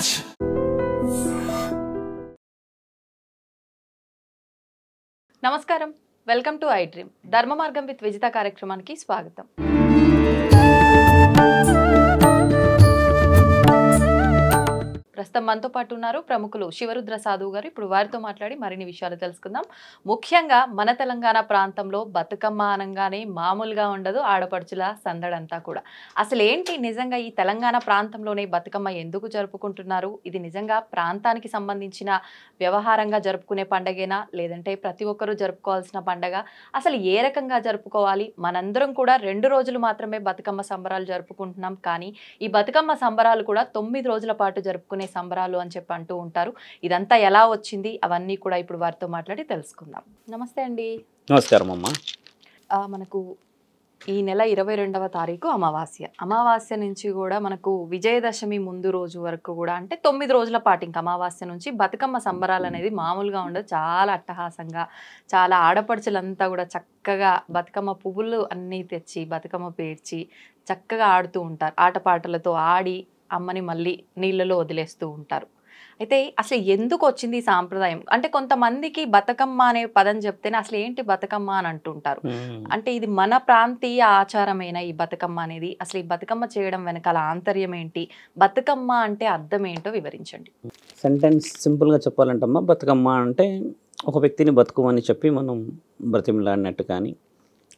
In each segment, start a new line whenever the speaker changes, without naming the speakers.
Raj!
నమస్కారం, welcome to I dream. ధర్మ మార్గం విత్ విజిత కార్యక్రమానికి స్వాగతం. ప్రస్తుతం మనతో పాటు ఉన్నారు ప్రముఖులు శివరుద్ర సాధువు గారు. ఇప్పుడు వారితో మాట్లాడి మరిన్ని విషయాలు తెలుసుకుందాం. ముఖ్యంగా మన తెలంగాణ ప్రాంతంలో బతుకమ్మ అనగానే మామూలుగా ఉండదు, ఆడపడుచుల సందడంతా కూడా. అసలు ఏంటి నిజంగా ఈ తెలంగాణ ప్రాంతంలోనే బతుకమ్మ ఎందుకు జరుపుకుంటున్నారు? ఇది నిజంగా ప్రాంతానికి సంబంధించిన వ్యవహారంగా జరుపుకునే పండగేనా, లేదంటే ప్రతి ఒక్కరూ జరుపుకోవాల్సిన పండగ? అసలు ఏ రకంగా జరుపుకోవాలి? మనందరం కూడా 2 రోజులు మాత్రమే బతుకమ్మ సంబరాలు జరుపుకుంటున్నాం, కానీ ఈ బతుకమ్మ సంబరాలు కూడా 9 రోజుల పాటు జరుపుకునే సంబరాలు అని చెప్పి అంటూ ఉంటారు. ఇదంతా ఎలా వచ్చింది అవన్నీ కూడా ఇప్పుడు వారితో మాట్లాడి తెలుసుకుందాం. నమస్తే అండి.
నమస్కారం అమ్మ.
మనకు ఈ నెల 22వ తారీఖు అమావాస్య. అమావాస్య నుంచి కూడా మనకు విజయదశమి ముందు రోజు వరకు కూడా, అంటే 9 రోజుల పాటు ఇంకా అమావాస్య నుంచి బతుకమ్మ సంబరాలు అనేది మామూలుగా ఉండదు. చాలా అట్టహాసంగా, చాలా ఆడపడుచులంతా కూడా చక్కగా బతుకమ్మ పువ్వులు అన్నీ తెచ్చి బతుకమ్మ పేర్చి చక్కగా ఆడుతూ ఉంటారు. ఆటపాటలతో ఆడి అమ్మని మళ్ళీ నీళ్ళలో వదిలేస్తూ ఉంటారు. అయితే అసలు ఎందుకు వచ్చింది ఈ సాంప్రదాయం? అంటే కొంతమందికి బతుకమ్మ అనే పదం చెప్తేనే అసలు ఏంటి బతుకమ్మ అని అంటుంటారు. అంటే ఇది మన ప్రాంతీయ ఆచారమైన ఈ బతుకమ్మ అనేది, అసలు ఈ బతుకమ్మ చేయడం వెనకాల ఆంతర్యం ఏంటి, బతుకమ్మ అంటే అర్థం ఏంటో వివరించండి.
సెంటెన్స్ సింపుల్గా చెప్పాలంటమ్మా, బతుకమ్మ అంటే ఒక వ్యక్తిని బతుకమని చెప్పి మనం బ్రతిమలాడినట్టు, కానీ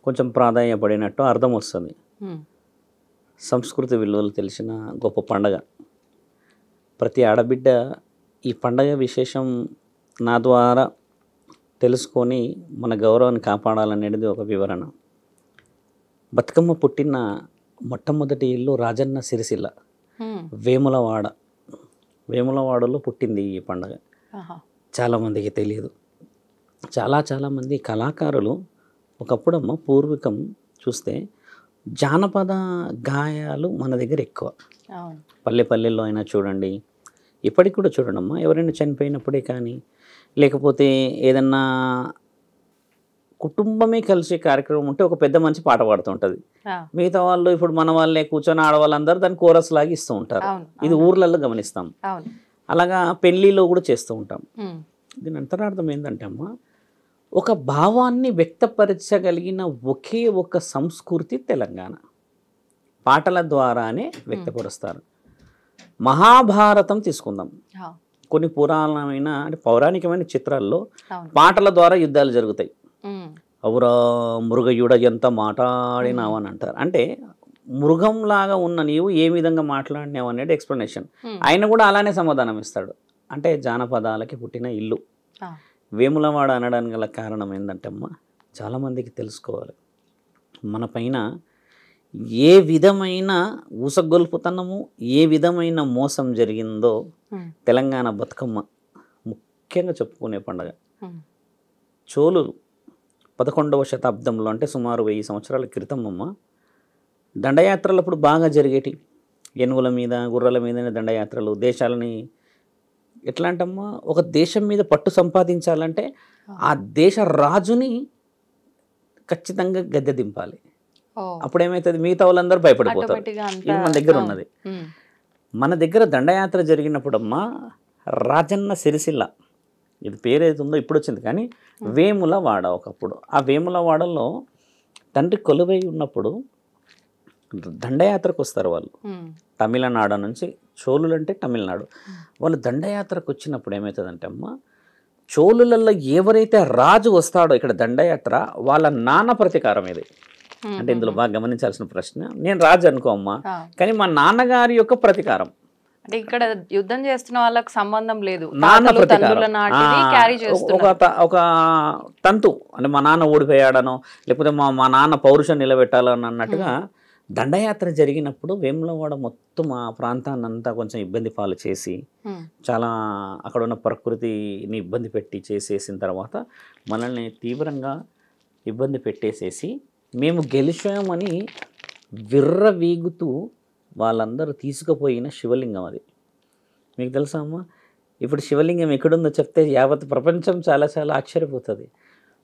కొంచెం ప్రాధాన్యపడినట్టు అర్థం వస్తుంది. సంస్కృతి విలువలు తెలిసిన గొప్ప పండగ. ప్రతి ఆడబిడ్డ ఈ పండగ విశేషం నా ద్వారా తెలుసుకొని మన గౌరవాన్ని కాపాడాలనేది ఒక వివరణ. బతుకమ్మ పుట్టిన మొట్టమొదటి ఇల్లు రాజన్న సిరిసిల్ల, వేములవాడ. వేములవాడలో పుట్టింది ఈ పండగ. చాలామందికి తెలియదు. చాలామంది కళాకారులు ఒకప్పుడమ్మ పూర్వీకం చూస్తే జానపద గాయాలు మన దగ్గర ఎక్కువ. పల్లెల్లో అయినా చూడండి, ఇప్పటికి కూడా చూడండమ్మా, ఎవరైనా చనిపోయినప్పుడే కానీ, లేకపోతే ఏదన్నా కుటుంబమే కలిసే కార్యక్రమం ఉంటే ఒక పెద్ద మనిషి పాట పాడుతుంటుంది. మిగతా వాళ్ళు ఇప్పుడు మన వాళ్ళే కూర్చొని ఆడవాళ్ళందరూ దాన్ని కోరస్ లాగా ఇస్తూ ఉంటారు. ఇది ఊర్లలో గమనిస్తాం. అలాగా పెళ్ళిలో కూడా చేస్తూ ఉంటాం. దీని అంతరార్థం ఏంటంటే అమ్మా, ఒక భావాన్ని వ్యక్తపరచగలిగిన ఒకే ఒక సంస్కృతి తెలంగాణ. పాటల ద్వారానే వ్యక్తపరుస్తారు. మహాభారతం తీసుకుందాం. కొన్ని పురాణమైన అంటే పౌరాణికమైన చిత్రాల్లో పాటల ద్వారా యుద్ధాలు జరుగుతాయి. అవురా మృగయుడ ఎంత మాట్లాడినావు అని అంటారు. అంటే మృగంలాగా ఉన్న నీవు ఏ విధంగా మాట్లాడినావు అనేది ఎక్స్ప్లెనేషన్. ఆయన కూడా అలానే సమాధానం ఇస్తాడు. అంటే జానపదాలకి పుట్టిన ఇల్లు. వేములవాడ అనడానికి గల కారణం ఏంటంటే అమ్మ, చాలామందికి తెలుసుకోవాలి, మన పైన ఏ విధమైన ఊసగొల్పుతనము, ఏ విధమైన మోసం జరిగిందో తెలంగాణ బతుకమ్మ ముఖ్యంగా చెప్పుకునే పండుగ. చోళులు 11వ శతాబ్దంలో, అంటే సుమారు 1000 సంవత్సరాల క్రితం అమ్మ, దండయాత్రలప్పుడు బాగా జరిగేటి. ఏనుగుల మీద, గుర్రాల మీదనే దండయాత్రలు. దేశాలని ఎట్లా అంటమ్మా, ఒక దేశం మీద పట్టు సంపాదించాలంటే ఆ దేశ రాజుని ఖచ్చితంగా గద్దె దింపాలి. అప్పుడు ఏమవుతుంది, మిగతా వాళ్ళందరూ భయపడిపోతారు. ఇది మన దగ్గర ఉన్నది. మన దగ్గర దండయాత్ర జరిగినప్పుడమ్మా రాజన్న సిరిసిల్ల, ఇది పేరు ఉందో ఇప్పుడు వచ్చింది, కానీ వేములవాడ ఒకప్పుడు. ఆ వేములవాడలో తండ్రి కొలువై ఉన్నప్పుడు దండయాత్రకు వస్తారు వాళ్ళు. తమిళనాడు నుంచి, చోళులు అంటే తమిళనాడు. వాళ్ళు దండయాత్రకు వచ్చినప్పుడు ఏమవుతుందంటే అమ్మ, చోళులలో ఎవరైతే రాజు వస్తాడో ఇక్కడ దండయాత్ర, వాళ్ళ నాన్న ప్రతీకారం ఇది. అంటే ఇందులో బాగా గమనించాల్సిన ప్రశ్న, నేను రాజు అనుకో అమ్మా, కానీ మా నాన్నగారి యొక్క ప్రతీకారం.
అంటే ఇక్కడ యుద్ధం చేస్తున్న వాళ్ళకి సంబంధం లేదు,
నాన్న ప్రతీకారం. ఒక తంతు అంటే మా నాన్న ఓడిపోయాడనో, లేకపోతే మా నాన్న పౌరుషం నిలబెట్టాలని అన్నట్టుగా దండయాత్ర జరిగినప్పుడు వేములవాడ మొత్తం ఆ ప్రాంతాన్ని అంతా కొంచెం ఇబ్బంది పాలు చేసి, చాలా అక్కడ ఉన్న ప్రకృతిని ఇబ్బంది పెట్టి చేసేసిన తర్వాత మనల్ని తీవ్రంగా ఇబ్బంది పెట్టేసేసి మేము గెలిచామని విర్రవీగుతూ వాళ్ళందరూ తీసుకుపోయిన శివలింగం అది. మీకు తెలుసా అమ్మ, ఇప్పుడు శివలింగం ఎక్కడుందో చెప్తే యావత్ ప్రపంచం చాలా ఆశ్చర్యపోతుంది.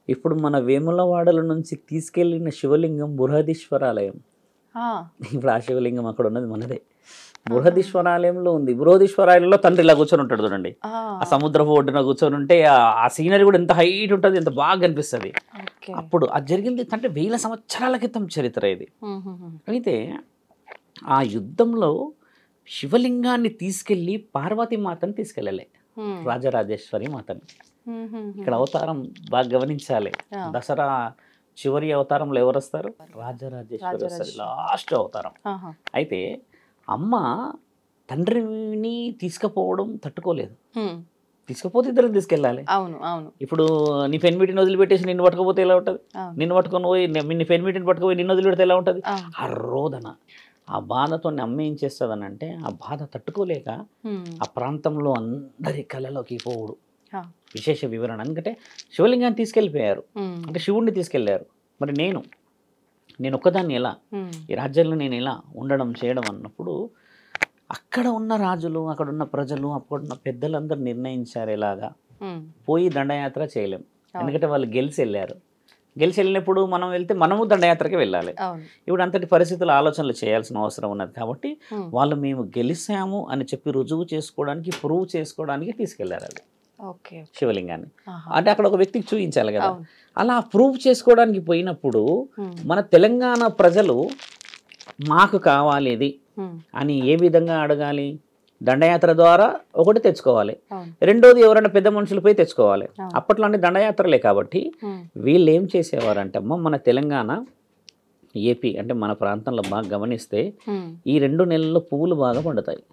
ఇప్పుడు మన వేములవాడల నుంచి తీసుకెళ్ళిన శివలింగం బృహదీశ్వరాలయం. ఇప్పుడు ఆ శివలింగం అక్కడ ఉన్నది మనదే. బృహదీశ్వరాలయంలో ఉంది. బృహదీశ్వరాలయంలో తండ్రి ఇలా కూర్చొని ఉంటాడు చూడండి, ఆ సముద్రపు ఒడ్డున కూర్చొని ఉంటే ఆ సీనరీ కూడా ఎంత హైట్ ఉంటుంది, ఎంత బాగా కనిపిస్తుంది. అప్పుడు అది జరిగింది అంటే 1000 సంవత్సరాల క్రితం చరిత్ర ఇది. అయితే ఆ యుద్ధంలో శివలింగాన్ని తీసుకెళ్ళి పార్వతీమాతని తీసుకెళ్ళలే, రాజరాజేశ్వరి మాతని. ఇక్కడ అవతారం బాగా గమనించాలి. దసరా చివరి అవతారంలో ఎవరు వస్తారు? రాజరాజేశ్వరి వస్తారు, లాస్ట్ అవతారం. అయితే అమ్మ తండ్రిని తీసుకుపోవడం తట్టుకోలేదు, తీసుకుపోతే ఇద్దరిని తీసుకెళ్ళాలి. ఇప్పుడు నీ పెన్మిటిని వదిలిపెట్టేసి నిన్ను పట్టుకపోతే ఎలా ఉంటుంది? నిన్ను పట్టుకొని పోయి నీ పెన్మిటిని పట్టుకుపోయి నిన్ను వదిలిపెడితే ఎలా ఉంటుంది? ఆ రోదన, ఆ బాధతో అమ్మ ఏం చేస్తుందని అంటే, ఆ బాధ తట్టుకోలేక ఆ ప్రాంతంలో అందరి కళలోకి పోవుడు. విశేష వివరణ, ఎందుకంటే శివలింగాన్ని తీసుకెళ్ళిపోయారు, అంటే శివుడిని తీసుకెళ్లారు. మరి నేను ఒక్కదాన్ని ఎలా, ఈ రాజ్యంలో నేను ఎలా ఉండడం చేయడం అన్నప్పుడు అక్కడ ఉన్న రాజులు, అక్కడ ఉన్న ప్రజలు, అక్కడున్న పెద్దలందరూ నిర్ణయించారు ఎలాగా పోయి దండయాత్ర చేయలేం, ఎందుకంటే వాళ్ళు గెలిచి వెళ్ళినప్పుడు మనం వెళ్తే మనము దండయాత్రకి వెళ్ళాలి. ఇప్పుడు అంతటి పరిస్థితుల ఆలోచనలు చేయాల్సిన అవసరం ఉన్నది. కాబట్టి వాళ్ళు మేము గెలిచాము అని చెప్పి రుజువు చేసుకోవడానికి, ప్రూవ్ చేసుకోవడానికి తీసుకెళ్లారు అది శివలింగాన్ని. అంటే అక్కడ ఒక వ్యక్తికి చూపించాలి కదా. అలా ప్రూవ్ చేసుకోవడానికి పోయినప్పుడు మన తెలంగాణ ప్రజలు మాకు కావాలి ఇది అని ఏ విధంగా అడగాలి? దండయాత్ర ద్వారా ఒకటి తెచ్చుకోవాలి, రెండోది ఎవరైనా పెద్ద మనుషులు పోయి తెచ్చుకోవాలి. అప్పట్లో అన్ని దండయాత్రలే. కాబట్టి వీళ్ళు ఏం చేసేవారంటే అమ్మ, మన తెలంగాణ ఏపీ అంటే మన ప్రాంతంలో బాగా గమనిస్తే ఈ 2 నెలల్లో పువ్వులు బాగా పండుతాయి.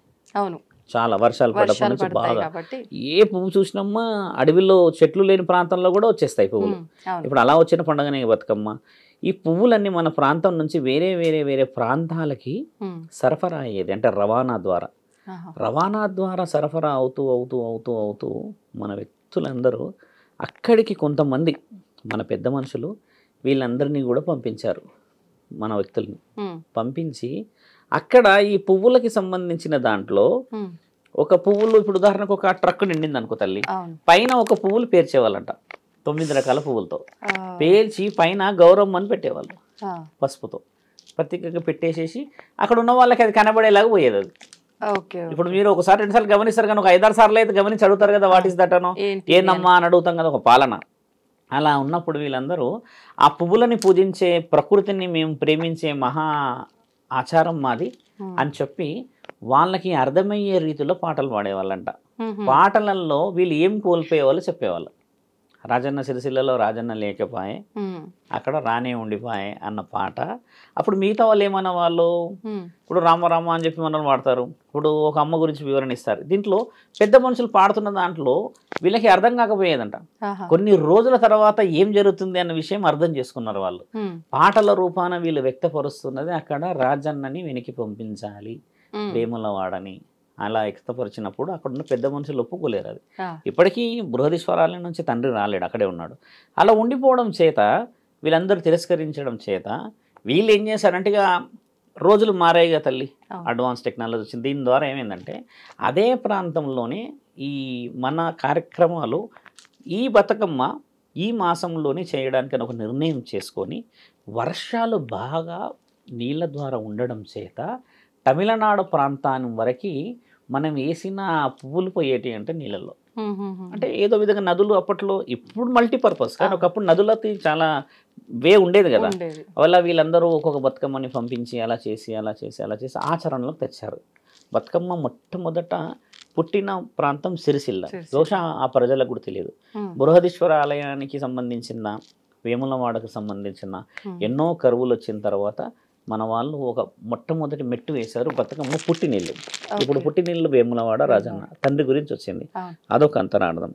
చాలా వర్షాలు పడకుండా నుంచి బాగా ఏ పువ్వు చూసినమ్మా అడవిలో చెట్లు లేని ప్రాంతంలో కూడా వచ్చేస్తాయి పువ్వులు. ఇప్పుడు అలా వచ్చిన పండుగనే బతుకమ్మ. ఈ పువ్వులన్నీ మన ప్రాంతం నుంచి వేరే వేరే వేరే ప్రాంతాలకి సరఫరా అయ్యేది, అంటే రవాణా ద్వారా సరఫరా అవుతూ అవుతూ అవుతూ అవుతూ మన వ్యక్తులందరూ అక్కడికి కొంతమంది మన పెద్ద మనుషులు వీళ్ళందరినీ కూడా పంపించారు. మన వ్యక్తుల్ని పంపించి అక్కడ ఈ పువ్వులకి సంబంధించిన దాంట్లో ఒక పువ్వులు, ఇప్పుడు ఉదాహరణకు ఒక ట్రక్ నిండింది అనుకో తల్లి, పైన ఒక పువ్వులు పేర్చేవాళ్ళంట 9 రకాల పువ్వులతో పేర్చి పైన గౌరవం అని పెట్టేవాళ్ళు, పసుపుతో ప్రత్యేకంగా పెట్టేసేసి అక్కడ ఉన్న వాళ్ళకి అది కనబడేలాగా పోయేది. అది ఇప్పుడు మీరు ఒకసారి 2 సార్లు గమనిస్తారు కానీ ఒక 5-6 సార్లు అయితే గమనించి అడుగుతారు కదా, వాట్ ఈస్ దట్ అనో ఏందమ్మా అని అడుగుతాం కదా, ఒక పాలన. అలా ఉన్నప్పుడు వీళ్ళందరూ ఆ పువ్వులని పూజించే, ప్రకృతిని మేము ప్రేమించే మహా ఆచారం మాది అని చెప్పి వాళ్ళకి అర్థమయ్యే రీతిలో పాటలు పాడేవాళ్ళంట. పాటలలో వీళ్ళు ఏం కోల్పోయేవాళ్ళు చెప్పేవాళ్ళు. రాజన్న సిరిసిల్లలో రాజన్న లేకపోయే, అక్కడ రానే ఉండిపోయే అన్న పాట. అప్పుడు మిగతా వాళ్ళు ఏమన్నా వాళ్ళు ఇప్పుడు రామ అని చెప్పి మనం పాడతారు. ఇప్పుడు ఒక అమ్మ గురించి వివరణ ఇస్తారు. దీంట్లో పెద్ద మనుషులు పాడుతున్న దాంట్లో వీళ్ళకి అర్థం కాకపోయేదంట. కొన్ని రోజుల తర్వాత ఏం జరుగుతుంది అన్న విషయం అర్థం చేసుకున్నారు వాళ్ళు. పాటల రూపాన వీళ్ళు వ్యక్తపరుస్తున్నది అక్కడ రాజన్నని వెనక్కి పంపించాలి, వేములవాడని అలా వ్యక్తపరిచినప్పుడు అక్కడ ఉన్న పెద్ద మనుషులు ఒప్పుకోలేరు. అది ఇప్పటికీ బృహదీశ్వరాలయం నుంచి తండ్రి రాలేడు, అక్కడే ఉన్నాడు. అలా ఉండిపోవడం చేత వీళ్ళందరూ తిరస్కరించడం చేత వీళ్ళు ఏం చేశారంటే, ఇక రోజులు మారాయిగా తల్లి, అడ్వాన్స్ టెక్నాలజీ వచ్చింది. దీని ద్వారా ఏమైందంటే అదే ప్రాంతంలోనే ఈ మన కార్యక్రమాలు ఈ బతుకమ్మ ఈ మాసంలోనే చేయడానికి ఒక నిర్ణయం చేసుకొని వర్షాలు బాగా నీళ్ళ ద్వారా ఉండడం చేత తమిళనాడు ప్రాంతాన్ని వరకు మనం వేసిన పువ్వులు పోయేటి అంటే నీళ్ళల్లో, అంటే ఏదో విధంగా నదులు అప్పట్లో, ఇప్పుడు మల్టీపర్పస్ కానీ ఒకప్పుడు నదులకి చాలా వే ఉండేది కదా. వల్ల వీళ్ళందరూ ఒక్కొక్క బతుకమ్మని పంపించి అలా చేసి ఆచరణలోకి తెచ్చారు. బతుకమ్మ మొట్టమొదట పుట్టిన ప్రాంతం సిరిసిల్ల, బహుశా ఆ ప్రజలకు కూడా తెలియదు. బృహదీశ్వర ఆలయానికి సంబంధించిన, వేములవాడకు సంబంధించిన ఎన్నో కరువులు వచ్చిన తర్వాత మన వాళ్ళు ఒక మొట్టమొదటి మెట్టు వేశారు బతుకమ్మ పుట్టినీళ్ళు. ఇప్పుడు పుట్టినీళ్ళు వేములవాడ రాజన్న తండ్రి గురించి వచ్చింది, అదొక అంతరార్థం.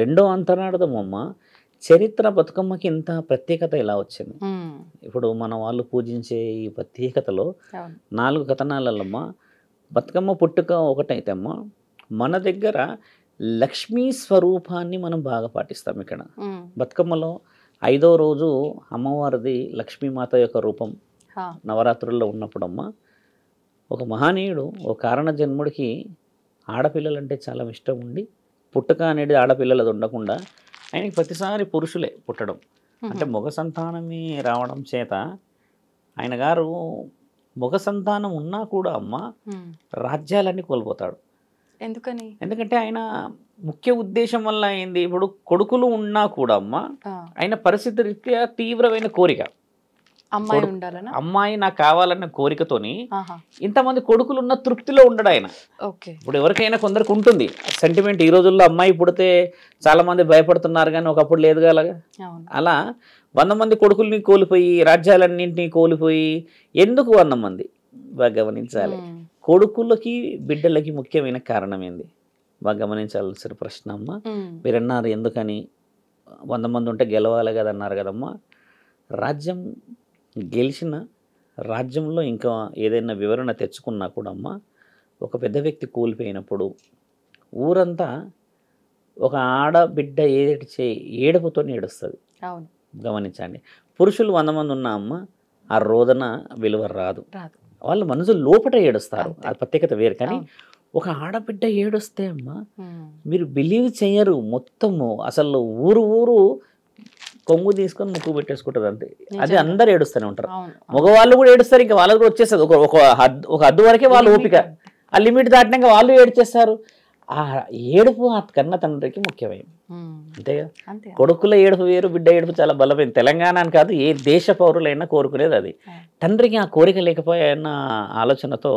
రెండో అంతరార్థం అమ్మ, చరిత్ర బతుకమ్మకి ఇంత ప్రత్యేకత ఎలా వచ్చింది? ఇప్పుడు మన వాళ్ళు పూజించే ఈ ప్రత్యేకతలో 4 కథనాలమ్మ. బతుకమ్మ పుట్టుక ఒకటైతే అమ్మ, మన దగ్గర లక్ష్మీ స్వరూపాన్ని మనం బాగా పాటిస్తాం. ఇక్కడ బతుకమ్మలో 5వ రోజు అమ్మవారిది లక్ష్మీమాత యొక్క రూపం నవరాత్రుల్లో ఉన్నప్పుడమ్మ, ఒక మహనీయుడు ఒక కారణ జన్ముడికి ఆడపిల్లలంటే చాలా ఇష్టం ఉండి, పుట్టుక అనేది ఆడపిల్లలది ఉండకుండా ఆయనకి ప్రతిసారి పురుషులే పుట్టడం, అంటే మగ సంతానమే రావడం చేత ఆయన గారు మగ సంతానం ఉన్నా కూడా అమ్మ రాజ్యాలన్నీ కోల్పోతాడు.
ఎందుకని?
ఎందుకంటే ఆయన ముఖ్య ఉద్దేశం వల్ల అయింది, ఇప్పుడు కొడుకులు ఉన్నా కూడా అమ్మ ఆయన పరిస్థితి రీత్యా తీవ్రమైన కోరిక,
అమ్మాయి ఉండాలనా,
అమ్మాయి నాకు కావాలన్న కోరికతోని ఇంతమంది కొడుకులు ఉన్న తృప్తిలో ఉండడు ఆయన. ఇప్పుడు ఎవరికైనా కొందరికి ఉంటుంది సెంటిమెంట్. ఈ రోజుల్లో అమ్మాయి పుడితే చాలా మంది భయపడుతున్నారు కానీ ఒకప్పుడు లేదుగా అలాగా. అలా 100 మంది కొడుకుల్ని కోల్పోయి రాజ్యాలన్నింటినీ కోల్పోయి ఎందుకు 100 మంది? బాగా గమనించాలి. కొడుకులకి బిడ్డలకి ముఖ్యమైన కారణం ఏంది? బాగా గమనించాల్సిన ప్రశ్న అమ్మ. మీరు అన్నారు ఎందుకని 100 మంది ఉంటే గెలవాలి కదా అన్నారు కదమ్మా. రాజ్యం గెలిచిన రాజ్యంలో ఇంకా ఏదైనా వివరణ తెచ్చుకున్నా కూడా అమ్మ, ఒక పెద్ద వ్యక్తి కోల్పోయినప్పుడు ఊరంతా ఒక ఆడబిడ్డ ఏడుపుతో ఏడుస్తుంది. గమనించండి. పురుషులు 100 మంది ఉన్నా అమ్మ ఆ రోదన విలువ రాదు, వాళ్ళు మనసు లోపట ఏడుస్తారు, అది ప్రత్యేకత వేరు. కానీ ఒక ఆడబిడ్డ ఏడుస్తే అమ్మ మీరు బిలీవ్ చేయరు, మొత్తము అసలు ఊరు కొమ్ము తీసుకొని ముక్కు పెట్టేసుకుంటుంది అంతే. అది అందరు ఏడుస్తూనే ఉంటారు, మగవాళ్ళు కూడా ఏడుస్తారు, ఇంకా వాళ్ళకు కూడా వచ్చేస్తుంది ఒక హద్దు వరకే వాళ్ళు ఓపిక, ఆ లిమిట్ దాటినాక వాళ్ళు ఏడ్చేస్తారు. ఆ ఏడుపు ఆ కన్న తండ్రికి ముఖ్యమైనది, అంతేగా. కొడుకుల ఏడుపు వేరు, బిడ్డ ఏడుపు చాలా బలమైంది. తెలంగాణ అని కాదు, ఏ దేశ పౌరులైనా కోరుకునేది అది. తండ్రికి ఆ కోరిక లేకపోయిన ఆలోచనతో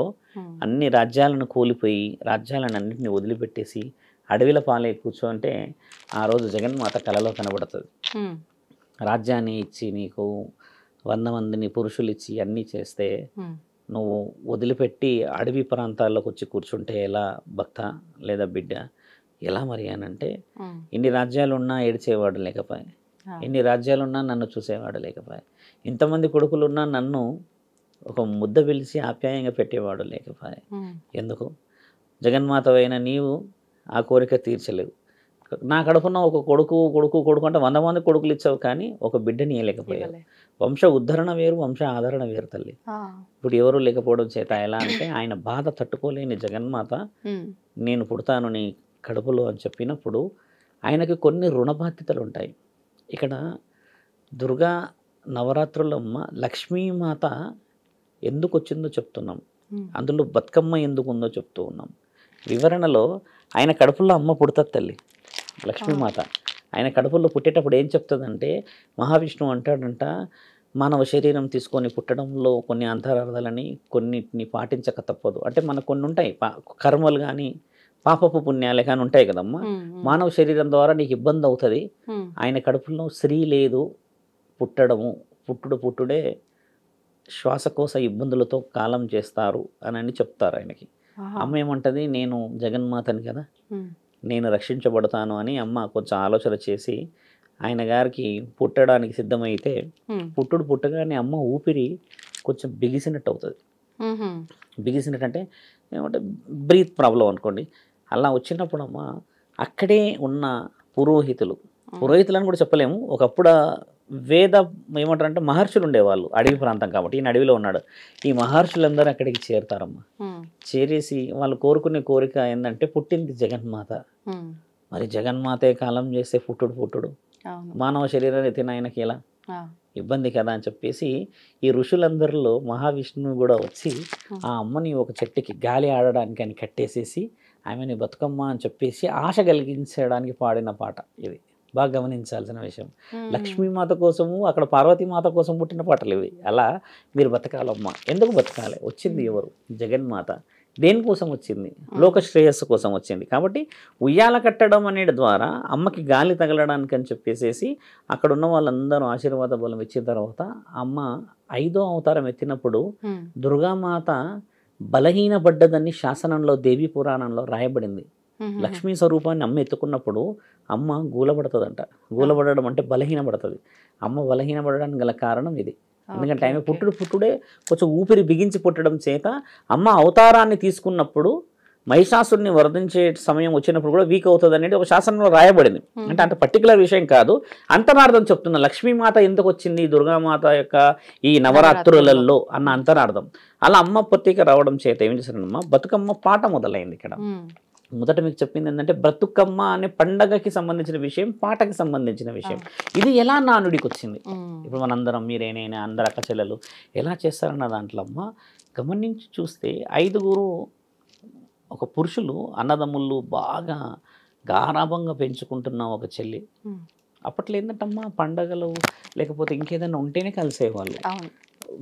అన్ని రాజ్యాలను కూలిపోయి రాజ్యాలను అన్నింటినీ వదిలిపెట్టేసి అడవిల పాలే కూర్చోంటే ఆ రోజు జగన్మాత కలలో కనబడుతుంది. రాజ్యాన్ని ఇచ్చి నీకు 100 మందిని పురుషులు ఇచ్చి అన్నీ చేస్తే నువ్వు వదిలిపెట్టి అడవి ప్రాంతాల్లోకి వచ్చి కూర్చుంటే ఎలా భక్త లేదా బిడ్డ, ఎలా మరి అని అంటే, ఇన్ని రాజ్యాలున్నా ఏడ్చేవాడు లేకపోయా, ఇన్ని రాజ్యాలున్నా నన్ను చూసేవాడు లేకపోయా, ఇంతమంది కొడుకులున్నా నన్ను ఒక ముద్ద పిలిచి ఆప్యాయంగా పెట్టేవాడు లేకపోయా. ఎందుకు? జగన్మాతవైన నీవు ఆ కోరిక తీర్చలేవు. నా కడుపున ఒక కొడుకు అంటే 100 మంది కొడుకులు ఇచ్చావు కానీ ఒక బిడ్డని ఇవ్వలేకపోయావు. వంశ ఉద్ధరణ వేరు, వంశ ఆదరణ వేరు తల్లి. ఇప్పుడు ఎవరు లేకపోవడం చేత ఎలా అంటే ఆయన బాధ తట్టుకోలేని జగన్మాత నేను పుడతాను నీ కడుపులో అని చెప్పినప్పుడు ఆయనకి కొన్ని రుణ బాధ్యతలు ఉంటాయి. ఇక్కడ దుర్గా నవరాత్రులమ్మ లక్ష్మీమాత ఎందుకు వచ్చిందో చెప్తున్నాం, అందులో బతుకమ్మ ఎందుకు ఉందో చెప్తూ ఉన్నాం. వివరణలో ఆయన కడుపులో అమ్మ పుడుతుంది తల్లి లక్ష్మీమాత. ఆయన కడుపులో పుట్టేటప్పుడు ఏం చెప్తుందంటే, మహావిష్ణువు అంటాడంట, మానవ శరీరం తీసుకొని పుట్టడంలో కొన్ని అంతరార్థాలని కొన్నిటిని పాటించక తప్పదు. అంటే మనకు కొన్ని ఉంటాయి కర్మలు కానీ పాపపు పుణ్యాలే కానీ ఉంటాయి కదమ్మా. మానవ శరీరం ద్వారా నీకు ఇబ్బంది అవుతుంది. ఆయన కడుపులో స్త్రీ లేదు, పుట్టుడే శ్వాసకోశ ఇబ్బందులతో కాలం చేస్తారు అని చెప్తారు ఆయనకి. అమ్మ ఏమంటది, నేను జగన్మాతని కదా, నేను రక్షించబడతాను అని అమ్మ కొంచెం ఆలోచన చేసి ఆయన గారికి పుట్టడానికి సిద్ధమైతే పుట్టగానే అమ్మ ఊపిరి కొంచెం బిగిసినట్టు అవుతుంది. బిగిసినట్టు అంటే ఏమంటే బ్రీత్ ప్రాబ్లం అనుకోండి. అలా వచ్చినప్పుడు అమ్మ అక్కడే ఉన్న పురోహితులని కూడా చెప్పలేము, ఒకప్పుడు వేద ఏమంటారంటే మహర్షులు ఉండేవాళ్ళు, అడవి ప్రాంతం కాబట్టి ఈయన అడవిలో ఉన్నాడు. ఈ మహర్షులందరూ అక్కడికి చేరుతారమ్మా. చేరేసి వాళ్ళు కోరుకునే కోరిక ఏంటంటే పుట్టింది జగన్మాత, మరి జగన్మాతే కాలం చేస్తే పుట్టుడు మానవ శరీరాన్ని తిన ఆయనకి ఎలా ఇబ్బంది కదా అని చెప్పేసి ఈ ఋషులందరిలో మహావిష్ణువు కూడా వచ్చి ఆ అమ్మని ఒక చెట్టుకి గాలి ఆడడానికి అని కట్టేసేసి ఆమెని బతుకమ్మ అని చెప్పేసి ఆశ కలిగించడానికి పాడిన పాట ఇది. బాగా గమనించాల్సిన విషయం. లక్ష్మీమాత కోసము అక్కడ పార్వతీమాత కోసం పుట్టిన పాటలు ఇవి. అలా మీరు బతకాలమ్మా. ఎందుకు బతకాలి? వచ్చింది ఎవరు? జగన్మాత. దేనికోసం వచ్చింది? లోక శ్రేయస్సు కోసం వచ్చింది. కాబట్టి ఉయ్యాల కట్టడం అనేది ద్వారా అమ్మకి గాలి తగలడానికి అని చెప్పేసేసి అక్కడ ఉన్న వాళ్ళందరూ ఆశీర్వాద బలం ఇచ్చిన తర్వాత అమ్మ 5వ అవతారం ఎత్తినప్పుడు దుర్గామాత బలహీనపడ్డదని శాసనంలో దేవీ పురాణంలో రాయబడింది. లక్ష్మీ స్వరూపాన్ని అమ్మ ఎత్తుకున్నప్పుడు అమ్మ గూలబడుతుందంట. గూలబడడం అంటే బలహీనపడుతుంది. అమ్మ బలహీనపడడానికి గల కారణం ఇది. ఎందుకంటే ఆమె పుట్టుడే కొంచెం ఊపిరి బిగించి పుట్టడం చేత అమ్మ అవతారాన్ని తీసుకున్నప్పుడు మహిషాసుడిని వరదించే సమయం వచ్చినప్పుడు కూడా వీక్ అవుతుంది అనేది ఒక శాసనంలో రాయబడింది. అంటే అంత పర్టికులర్ విషయం కాదు, అంతరార్థం చెప్తున్నా. లక్ష్మీమాత ఎందుకు వచ్చింది దుర్గామాత యొక్క ఈ నవరాత్రులలో అన్న అంతరార్థం. అలా అమ్మ ప్రత్యేక రావడం చేత ఏం చేశారమ్మా, బతుకమ్మ పాట మొదలైంది ఇక్కడ. మొదట మీకు చెప్పింది ఏంటంటే బ్రతుకమ్మ అనే పండగకి సంబంధించిన విషయం, పాటకి సంబంధించిన విషయం. ఇది ఎలా నానుడికి వచ్చింది? ఇప్పుడు మనందరం మీరేనైనా అందరు అక్క చెల్లెలు ఎలా చేస్తారన్న దాంట్లో అమ్మ గమనించి చూస్తే 5గురు ఒక పురుషులు అన్నదమ్ముళ్ళు బాగా గారాభంగా పెంచుకుంటున్న ఒక చెల్లి. అప్పట్లో ఏంటంటమ్మా పండగలు లేకపోతే ఇంకేదైనా ఉంటేనే కలిసేవాళ్ళు.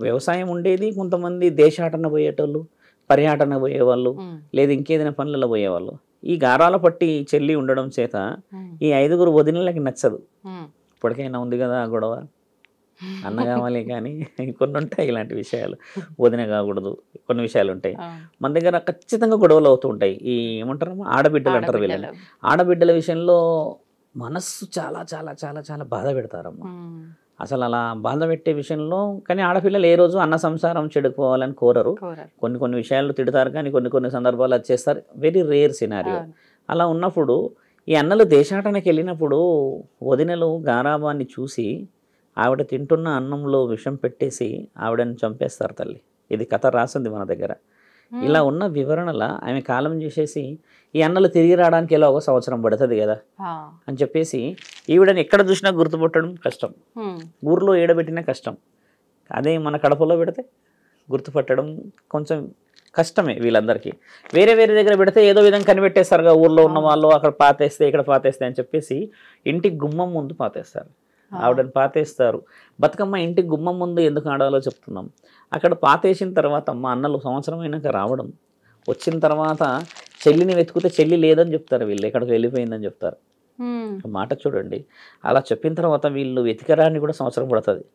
వ్యవసాయం ఉండేది, కొంతమంది దేశాటన పోయేటోళ్ళు, పర్యాటన పోయేవాళ్ళు, లేదా ఇంకేదైనా పనులలో పోయేవాళ్ళు. ఈ గారాల పట్టి చెల్లి ఉండడం చేత ఈ 5గురు వదినలకి నచ్చదు. ఇప్పటికైనా ఉంది కదా ఆ గొడవ, అన్న కావాలి కానీ కొన్ని ఉంటాయి ఇలాంటి విషయాలు, వదిన కాకూడదు, కొన్ని విషయాలు ఉంటాయి మన దగ్గర. ఖచ్చితంగా గొడవలు అవుతూ ఉంటాయి. ఈ ఏమంటారు ఆడబిడ్డలు అంటారు వీళ్ళని. ఆడబిడ్డల విషయంలో మనస్సు చాలా చాలా చాలా చాలా బాధ పెడతారమ్మా. అసలు అలా బాధ పెట్టే విషయంలో కానీ ఆడపిల్లలు ఏ రోజు అన్న సంసారం చెడిపోవాలని కోరరు. కొన్ని విషయాలు తిడతారు కానీ కొన్ని సందర్భాలు అది చేస్తారు. Very rare scenario. అలా ఉన్నప్పుడు ఈ అన్నలు దేశాటనకి వెళ్ళినప్పుడు వదినలు గారాబాన్ని చూసి ఆవిడ తింటున్న అన్నంలో విషం పెట్టేసి ఆవిడని చంపేస్తారు తల్లి. ఇది కథ రాసింది మన దగ్గర. ఇలా ఉన్న వివరణల ఆమె కాలం చేసేసి ఈ అన్నలు తిరిగి రావడానికి ఎలా 1 సంవత్సరం పడుతుంది కదా అని చెప్పేసి ఈవిడని ఎక్కడ చూసినా గుర్తుపట్టడం కష్టం, ఊర్లో ఏడబెట్టినా కష్టం. అదే మన కడపలో పెడితే గుర్తుపట్టడం కొంచెం కష్టమే వీళ్ళందరికీ. వేరే దగ్గర పెడితే ఏదో విధంగా కనిపెట్టేస్తారుగా, ఊర్లో ఉన్న వాళ్ళు అక్కడ పాతేస్తే ఇక్కడ పాతేస్తే అని చెప్పేసి ఇంటి గుమ్మం ముందు పాతేస్తారు. ఆవిడని పాతేస్తారు. బతుకమ్మ ఇంటి గుమ్మం ముందు ఎందుకు ఆడాలో చెప్తున్నాం. అక్కడ పాతేసిన తర్వాత అమ్మ అన్నలు సంవత్సరం అయినాక రావడం, వచ్చిన తర్వాత చెల్లిని వెతుకుతే చెల్లి లేదని చెప్తారు వీళ్ళు, ఎక్కడికి వెళ్ళిపోయిందని చెప్తారు. మాట చూడండి. అలా చెప్పిన తర్వాత వీళ్ళు వెతికరాని కూడా సంవత్సరం పడుతుంది.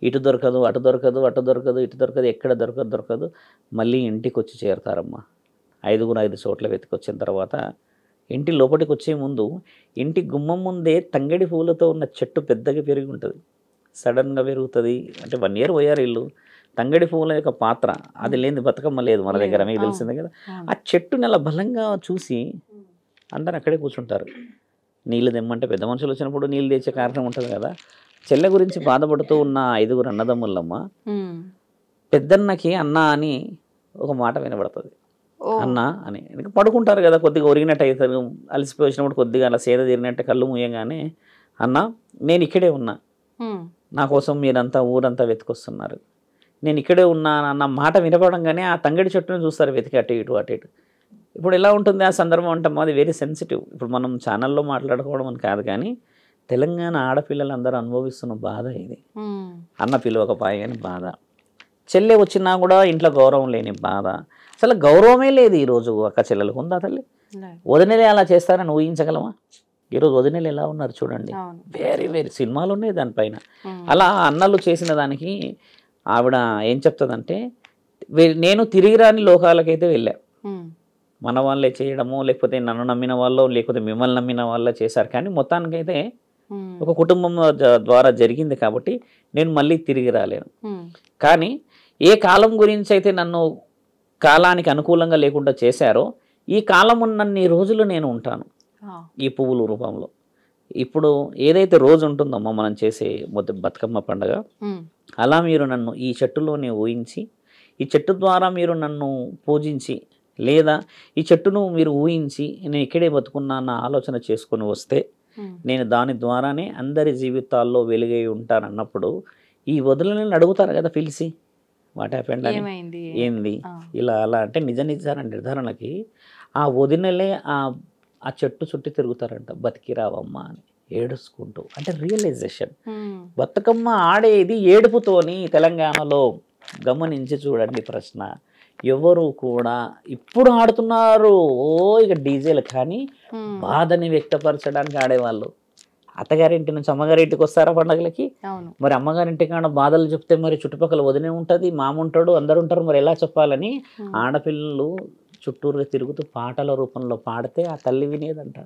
ఇటు దొరకదు, అటు దొరకదు, అటు దొరకదు, ఇటు దొరకదు, ఎక్కడ దొరకదు. మళ్ళీ ఇంటికి వచ్చి చేరుతారమ్మా. 5గురు 5 చోట్ల వెతికొచ్చిన తర్వాత ఇంటి లోపలికి వచ్చే ముందు ఇంటి గుమ్మం ముందే తంగడి పూలతో ఉన్న చెట్టు పెద్దగా పెరిగి ఉంటుంది. సడన్గా పెరుగుతుంది. అంటే 1 year పోయారు వీళ్ళు. తంగడి పువ్వుల యొక్క పాత్ర అది లేని బతుకమ్మ లేదు మన దగ్గర, మీకు తెలిసిందే కదా. ఆ చెట్టుని అలా బలంగా చూసి అందరు అక్కడే కూర్చుంటారు. నీళ్ళు తెమ్మంటే పెద్ద మనుషులు వచ్చినప్పుడు నీళ్ళు తెచ్చే కార్యక్రమం ఉంటుంది కదా. చెల్లె గురించి బాధపడుతూ ఉన్న 5గురు అన్నదమ్ములమ్మ పెద్దన్నకి అన్న అని ఒక మాట వినబడుతుంది. అన్న అని ఇంకా పడుకుంటారు కదా, కొద్దిగా ఒరిగినట్టు అవుతారు. అలసిపోయి వచ్చినప్పుడు కొద్దిగా అలా సేద తీరినట్టు కళ్ళు మూయగానే అన్న నేను ఇక్కడే ఉన్నా, నా కోసం మీరంతా ఊరంతా వెతుకొస్తున్నారు, నేను ఇక్కడే ఉన్నా అన్న మాట వినపడంగానే ఆ తంగడి చెట్టును చూస్తారు వెతికి అటు ఇటు. ఇప్పుడు ఎలా ఉంటుంది ఆ సందర్భం అంటే అది వెరీ సెన్సిటివ్. ఇప్పుడు మనం ఛానల్లో మాట్లాడుకోవడం అని కాదు కానీ తెలంగాణ ఆడపిల్లలందరూ అనుభవిస్తున్న బాధ ఇది. అన్న పిలువకపాయ అని బాధ, చెల్లె వచ్చినా కూడా ఇంట్లో గౌరవం లేని బాధ. అసలు గౌరవమే లేదు ఈరోజు అక్క చెల్లెలకు. ఉందా తల్లి? వదినలే అలా చేస్తారని ఊహించగలమా? ఈరోజు వదినలు ఎలా ఉన్నారు చూడండి. వెరీ సినిమాలు ఉన్నాయి దానిపైన. అలా అన్నలు చేసిన దానికి ఆవిడ ఏం చెప్తుందంటే నేను తిరిగి రాని లోకాలకైతే వెళ్ళా. మన వాళ్ళే చేయడమో లేకపోతే నన్ను నమ్మిన వాళ్ళు లేకపోతే మిమ్మల్ని నమ్మిన వాళ్ళే చేశారు, కానీ మొత్తానికైతే ఒక కుటుంబం ద్వారా జరిగింది కాబట్టి నేను మళ్ళీ తిరిగి రాలేను. కానీ ఏ కాలం గురించి అయితే నన్ను కాలానికి అనుకూలంగా లేకుండా చేశారో ఈ కాలం ఉన్నన్ని రోజులు నేను ఉంటాను ఈ పువ్వుల రూపంలో. ఇప్పుడు ఏదైతే రోజు ఉంటుందమ్మా మనం చేసే బతుకమ్మ పండుగ, అలా మీరు నన్ను ఈ చెట్టులోనే ఊహించి ఈ చెట్టు ద్వారా మీరు నన్ను పూజించి లేదా ఈ చెట్టును మీరు ఊహించి నేను ఇక్కడే బతుకున్నా ఆలోచన చేసుకొని వస్తే నేను దాని ద్వారానే అందరి జీవితాల్లో వెలుగై ఉంటానన్నప్పుడు ఈ వదులని అడుగుతారు కదా పిలిచి, వాట్ హ్యాపెండ్ అని, ఏంది ఇలా అలా అంటే నిజ నిర్ధారణకి ఆ వదినలే ఆ చెట్టు చుట్టి తిరుగుతారంట, బతికిరావమ్మా అని ఏడుచుకుంటూ. అంటే రియలైజేషన్. బతుకమ్మ ఆడేది ఏడుపుతోని తెలంగాణలో. గమనించి చూడండి ప్రశ్న. ఎవరు కూడా ఇప్పుడు ఆడుతున్నారు ఇక డీజేలు, కానీ బాధని వ్యక్తపరచడానికి ఆడేవాళ్ళు. అత్తగారింటి నుంచి అమ్మగారింటికి వస్తారా పండుగలకి? మరి అమ్మగారింటి కాడ బాధలు చెప్తే మరి చుట్టుపక్కల వదినే ఉంటుంది, మామ ఉంటాడు, అందరు ఉంటారు, మరి ఎలా చెప్పాలని ఆడపిల్లలు చుట్టూరుగా తిరుగుతూ పాటల రూపంలో పాడితే ఆ తల్లి వినేదంట.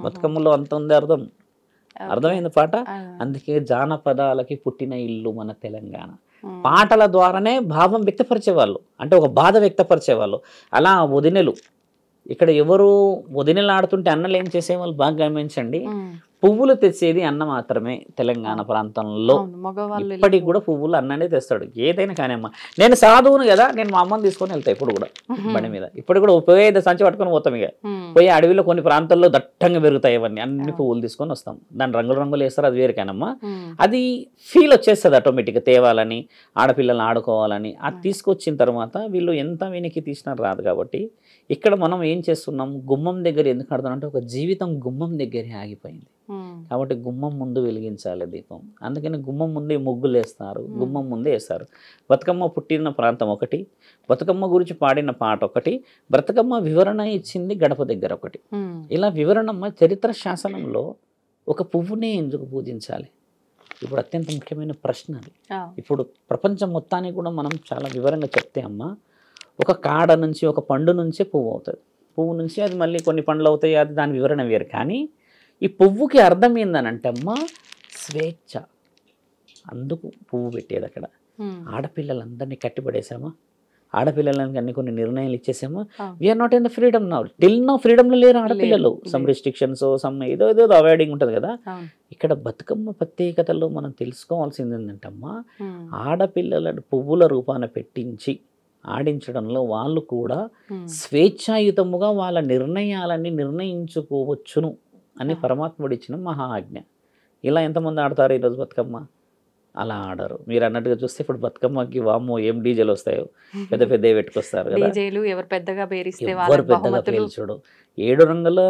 బతుకమ్మలో అంత ఉంది అర్థమైంది పాట. అందుకే జానపదాలకి పుట్టిన ఇల్లు మన తెలంగాణ. పాటల ద్వారానే భావం వ్యక్తపరిచేవాళ్ళు, అంటే ఒక బాధ వ్యక్తపరిచేవాళ్ళు. అలా వదినెలు ఇక్కడ ఎవరు వదినెలు ఆడుతుంటే అన్నలు ఏం చేసేవాళ్ళు బాగా గమనించండి. పువ్వులు తెచ్చేది అన్న మాత్రమే తెలంగాణ ప్రాంతంలో.
మగవాళ్ళు
ఇప్పటికి కూడా పువ్వులు అన్ననే తెస్తాడు, ఏదైనా కానీ. అమ్మ నేను సాధువును కదా, నేను మా అమ్మని తీసుకొని వెళ్తా ఇప్పుడు కూడా బండి మీద. ఇప్పుడు కూడా పోయేది సంచి పట్టుకొని పోతాం. ఇక పోయి అడవిలో కొన్ని ప్రాంతాల్లో దట్టంగా పెరుగుతాయి ఇవన్నీ, అన్ని పువ్వులు తీసుకొని వస్తాం. దాని రంగులు రంగులు వేస్తారు, అది వేరు కానమ్మా. అది ఫీల్ వచ్చేస్తుంది ఆటోమేటిక్గా, తేవాలని, ఆడపిల్లల్ని ఆడుకోవాలని. అది తీసుకొచ్చిన తర్వాత వీళ్ళు ఎంత వెనక్కి తీసినా రాదు. కాబట్టి ఇక్కడ మనం ఏం చేస్తున్నాం, గుమ్మం దగ్గర ఎందుకు ఆడుతున్నాం అంటే ఒక జీవితం గుమ్మం దగ్గరే ఆగిపోయింది. కాబట్టి గుమ్మం ముందు వెలిగించాలి దీపం. అందుకని గుమ్మం ముందే ముగ్గులు వేస్తారు, గుమ్మం ముందే వేస్తారు. బతుకమ్మ పుట్టిన ప్రాంతం ఒకటి, బతుకమ్మ గురించి పాడిన పాట ఒకటి, బతుకమ్మ వివరణ ఇచ్చింది గడప దగ్గర ఒకటి. ఇలా వివరణమ్మ చరిత్ర శాసనంలో ఒక పువ్వునే ఎందుకు పూజించాలి? ఇప్పుడు అత్యంత ముఖ్యమైన ప్రశ్న అది. ఇప్పుడు ప్రపంచం మొత్తానికి కూడా మనం చాలా వివరంగా చెప్తే అమ్మ, ఒక కాడ నుంచి ఒక పండు నుంచే పువ్వు అవుతుంది. పువ్వు నుంచి అది మళ్ళీ కొన్ని పండ్లు అవుతాయి, అది దాని వివరణ వేరు. కానీ ఈ పువ్వుకి అర్థం ఏందనంటే అమ్మ స్వేచ్ఛ. అందుకు పువ్వు పెట్టేది అక్కడ. ఆడపిల్లలందరినీ కట్టిపడేసామా, ఆడపిల్లలకి అన్ని కొన్ని నిర్ణయాలు ఇచ్చేసామా. We're not in the freedom now. Till now ఫ్రీడమ్లో లేరు ఆడపిల్లలు. సమ్ రిస్ట్రిక్షన్స్, సమ్ ఏదో అవాయిడింగ్ ఉంటుంది కదా. ఇక్కడ బతుకమ్మ ప్రత్యేకతలో మనం తెలుసుకోవాల్సింది ఏంటంటే అమ్మ, ఆడపిల్లలను పువ్వుల రూపాన పెట్టించి ఆడించడంలో వాళ్ళు కూడా స్వేచ్ఛాయుతముగా వాళ్ళ నిర్ణయాలని నిర్ణయించుకోవచ్చును అని పరమాత్ముడు ఇచ్చిన మహా ఆజ్ఞ. ఇలా ఎంతమంది ఆడతారు ఈరోజు బతుకమ్మ? అలా ఆడరు. మీరు అన్నట్టుగా చూస్తే ఇప్పుడు బతుకమ్మకి వామ్మో ఏం డీజేలు వస్తాయో, పెద్ద పెద్దవి పెట్టుకొస్తారు కదా.
ఎవరు పెద్దగా
పేల్చుడు. 7 రంగుల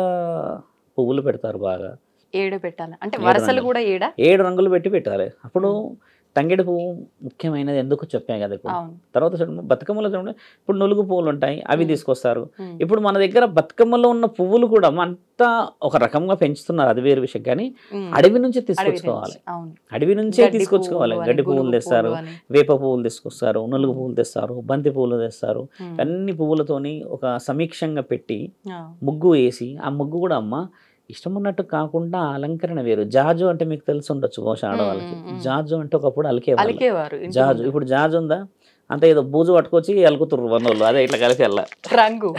పువ్వులు పెడతారు బాగా.
7 పెట్టాలి అంటే వరసలు కూడా
7 రంగులు పెట్టి పెట్టాలి. అప్పుడు తంగేడు పువ్వు ముఖ్యమైనది ఎందుకు చెప్పాను కదా. ఇప్పుడు తర్వాత చూడండి బతుకమ్మలో చూడండి, ఇప్పుడు నులుగు పువ్వులు ఉంటాయి, అవి తీసుకొస్తారు. ఇప్పుడు మన దగ్గర బతుకమ్మలో ఉన్న పువ్వులు కూడా అంతా ఒక రకంగా పెంచుతున్నారు, అది వేరు విషయం. కానీ అడవి నుంచి తీసుకొచ్చుకోవాలి, అడవి నుంచే తీసుకొచ్చుకోవాలి. గడ్డి పువ్వులు తెస్తారు, వేప పువ్వులు తీసుకొస్తారు, నులుగు పువ్వులు తెస్తారు, బంతి పువ్వులు తెస్తారు. అన్ని పువ్వులతోని ఒక సమీక్షంగా పెట్టి ముగ్గు వేసి, ఆ ముగ్గు కూడా అమ్మ ఇష్టం ఉన్నట్టు కాకుండా అలంకరణ వేరు. జాజు అంటే మీకు తెలిసి ఉండొచ్చు బహుశా ఆడవాళ్ళకి. జాజు అంటే ఒకప్పుడు అలికేవారు. జాజు ఇప్పుడు జాజు ఉందా? అంత ఏదో బూజు పట్టుకొచ్చి అలుకుతుర్రు వన్నోళ్ళు, అదే ఇట్లా కలిసి వెళ్ళ
రంగు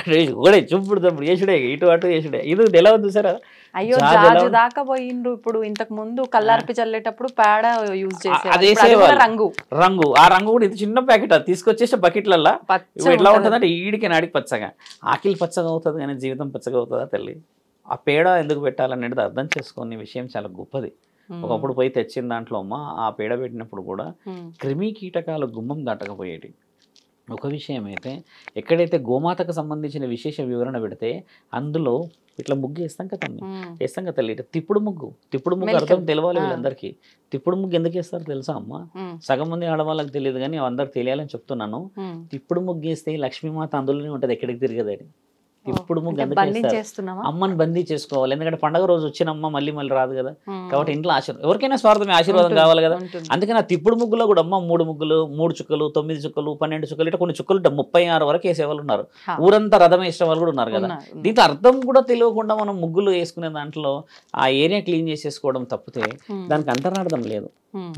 కూడా చూపుడు తప్పుడు వేసుడే, ఇటు అటు వేసుడే. ఇది ఎలా ఉంది చూసారా?
అయ్యో జాజు దాకా పోయిండ్రు. ఇప్పుడు ఇంతకు ముందు కల్లార్పి చల్లేటప్పుడు పేడ యూజ్ చేసేవారు.
రంగు ఆ రంగు కూడా ఇది చిన్న ప్యాకెట్, అది తీసుకొచ్చేసి బకెట్లల్లా ఎట్లా ఉంటుందంటే ఈడికి నాడికి పచ్చగా, ఆకిలి పచ్చగా అవుతుంది కానీ జీవితం పచ్చగా అవుతుందా తల్లి? ఆ పేడ ఎందుకు పెట్టాలనేది అర్థం చేసుకునే విషయం చాలా గొప్పది. ఒకప్పుడు పోయి తెచ్చిన దాంట్లో అమ్మ ఆ పేడ పెట్టినప్పుడు కూడా క్రిమి కీటకాలు గుమ్మం దాటకపోయేటి. ఒక విషయం అయితే ఎక్కడైతే గోమాతకు సంబంధించిన విశేష వివరణ పెడితే అందులో ఇట్లా ముగ్గు వేస్తాం కదా, వేస్తాం కదా తల్లి. తిప్పుడు ముగ్గు అర్థం తెలవాలి వీళ్ళందరికీ. తిప్పుడు ముగ్గు ఎందుకు వేస్తారో తెలుసా అమ్మ? సగం మంది ఆడవాళ్ళకి తెలియదు కానీ అందరికి తెలియాలని చెప్తున్నాను. తిప్పుడు ముగ్గు వేస్తే లక్ష్మీమాత అందులోనే ఉంటుంది, ఎక్కడికి తిరగదని. ఇప్పుడు ముగ్గు అమ్మని బందీ చేసుకోవాలి. ఎందుకంటే పండగ రోజు వచ్చిన అమ్మ మళ్ళీ రాదు కదా. కాబట్టి ఇంట్లో ఎవరికైనా స్వార్థమే, ఆశీర్వాదం కావాలి కదా. అందుకని ఆ తిప్పుడు ముగ్గులో కూడా అమ్మ 3 ముగ్గులు, 3 చుక్కలు, 9 చుక్కలు, 12 చుక్కలు, ఇట్లా కొన్ని చుక్కలు 36 వరకు వేసేవాళ్ళు ఉన్నారు. ఊరంతా రథం వేసే వాళ్ళు కూడా ఉన్నారు కదా. దీంతో అర్థం కూడా తెలియకుండా మనం ముగ్గులు వేసుకునే దాంట్లో ఆ ఏరియా క్లీన్ చేసేసుకోవడం తప్పితే దానికి అంతరార్థం లేదు.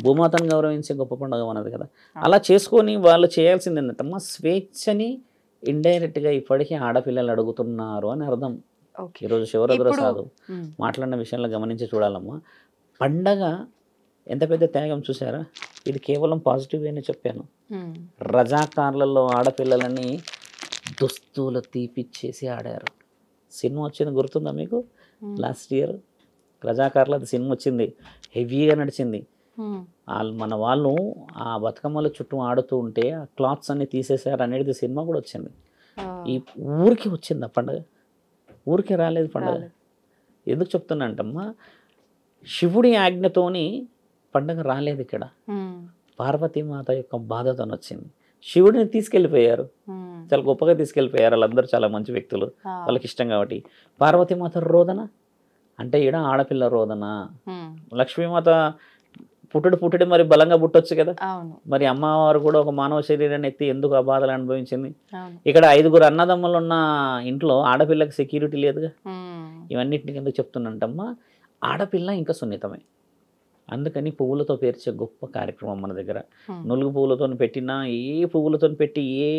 భూమాతను గౌరవించే గొప్ప పండుగ మనది కదా. అలా చేసుకొని వాళ్ళు చేయాల్సింది ఏంటంటే అమ్మ స్వేచ్ఛని ఇండైరెక్ట్గా ఇప్పటికీ ఆడపిల్లలు అడుగుతున్నారు అని అర్థం. ఈరోజు శివరుద్ర సాధు మాట్లాడిన విషయంలో గమనించి చూడాలమ్మా. పండగ ఎంత పెద్ద త్యాగం చూసారా? ఇది కేవలం పాజిటివ్ అని చెప్పాను. రజాకార్లలో ఆడపిల్లలని దుస్తులు తీపిచ్చేసి ఆడారు. సినిమా వచ్చింది గుర్తుందా మీకు? లాస్ట్ ఇయర్ రజాకార్లది సినిమా వచ్చింది, హెవీగా నడిచింది. మన వాళ్ళు ఆ బతుకమ్మల చుట్టూ ఆడుతూ ఉంటే ఆ క్లాత్స్ అన్ని తీసేసారు అనేది సినిమా కూడా వచ్చింది. ఈ ఊరికి వచ్చింది ఆ పండుగ, ఊరికే రాలేదు పండుగ. ఎందుకు చెప్తున్నా అంటమ్మా, శివుడి ఆజ్ఞతోని పండుగ రాలేదు ఇక్కడ. పార్వతీమాత యొక్క బాధతో వచ్చింది. శివుడిని తీసుకెళ్ళిపోయారు, చాలా గొప్పగా తీసుకెళ్ళిపోయారు. వాళ్ళందరూ చాలా మంచి వ్యక్తులు, వాళ్ళకి ఇష్టం కాబట్టి. పార్వతీమాత రోదన అంటే ఈడ ఆడపిల్ల రోదన. లక్ష్మీమాత పుట్టుడు మరి బలంగా పుట్టొచ్చు కదా. మరి అమ్మవారు కూడా ఒక మానవ శరీరాన్ని ఎత్తి ఎందుకు ఆ బాధలు అనుభవించింది? ఇక్కడ 5 అన్నదమ్ములు ఉన్న ఇంట్లో ఆడపిల్లకి సెక్యూరిటీ లేదుగా. ఇవన్నిటిని ఎందుకు చెప్తున్నంటమ్మా, ఆడపిల్ల ఇంకా సున్నితమే. అందుకని పువ్వులతో పేర్చే గొప్ప కార్యక్రమం మన దగ్గర. నులుగు పువ్వులతో పెట్టినా, ఏ పువ్వులతో పెట్టి ఏ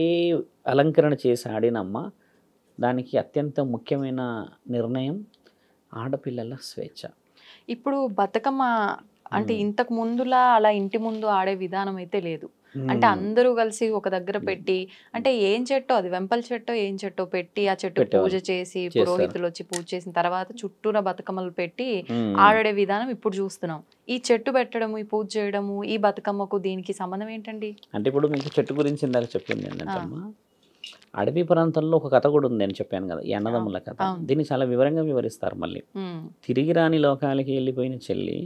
అలంకరణ చేసి ఆడినమ్మా, దానికి అత్యంత ముఖ్యమైన నిర్ణయం ఆడపిల్లల స్వేచ్ఛ.
ఇప్పుడు బతుకమ్మ అంటే ఇంతకు ముందులా అలా ఇంటి ముందు ఆడే విధానం అయితే లేదు. అంటే అందరూ కలిసి ఒక దగ్గర పెట్టి, అంటే ఏం చెట్టో అది వెంపల చెట్టో ఏం చెట్టో పెట్టి ఆ చెట్టు పూజ చేసి పురోహితులు వచ్చి పూజ చేసిన తర్వాత చుట్టూరా బతుకమ్మలు పెట్టి ఆడే విధానం ఇప్పుడు చూస్తున్నాం. ఈ చెట్టు పెట్టడము, ఈ పూజ చేయడము, ఈ బతుకమ్మకు దీనికి సంబంధం ఏంటండి?
అంటే ఇప్పుడు మీకు చెట్టు గురించి ఇందాక చెప్పింది ఏంటంటే అడవి ప్రాంతంలో ఒక కథ కూడా ఉంది అని చెప్పాను కదా, ఈ అన్నదమ్ముల కథ. దీన్ని చాలా వివరంగా వివరిస్తారు. మళ్ళీ తిరిగి రాని లోకాలకి వెళ్ళిపోయిన చెల్లి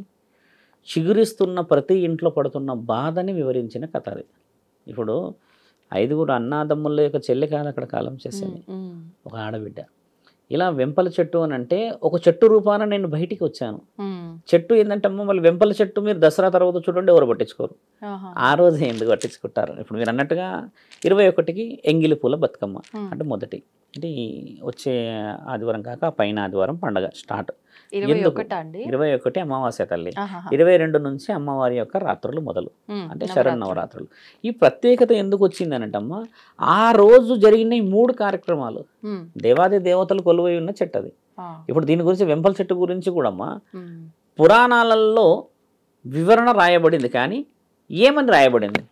చిగురిస్తున్న ప్రతి ఇంట్లో పడుతున్న బాధని వివరించిన కథ అది. ఇప్పుడు 5 అన్నాదమ్ముల యొక్క చెల్లి కాదు అక్కడ కాలం చేసేది, ఒక ఆడబిడ్డ. ఇలా వెంపల చెట్టు అని అంటే ఒక చెట్టు రూపాన నేను బయటికి వచ్చాను. చెట్టు ఏంటంటే అమ్మ మళ్ళీ వెంపల చెట్టు మీరు దసరా తర్వాత చూడండి ఎవరు పట్టించుకోరు, ఆ రోజు ఎందుకు పట్టించుకుంటారు. ఇప్పుడు మీరు అన్నట్టుగా 21కి ఎంగిలి పూల బతుకమ్మ అంటే మొదటి, అంటే వచ్చే ఆదివారం కాక పైన ఆదివారం పండగ స్టార్ట్. 21 అమావాస్య తల్లి, 22 నుంచి అమ్మవారి యొక్క రాత్రులు మొదలు, అంటే శరన్నవరాత్రులు. ఈ ప్రత్యేకత ఎందుకు వచ్చిందనంటమ్మా, ఆ రోజు జరిగిన ఈ 3 కార్యక్రమాలు దేవాది దేవతలు కొలువై ఉన్న చెట్టు అది. ఇప్పుడు దీని గురించి వెంపల చెట్టు గురించి కూడా అమ్మా పురాణాలలో వివరణ రాయబడింది, కానీ ఏమని రాయబడింది?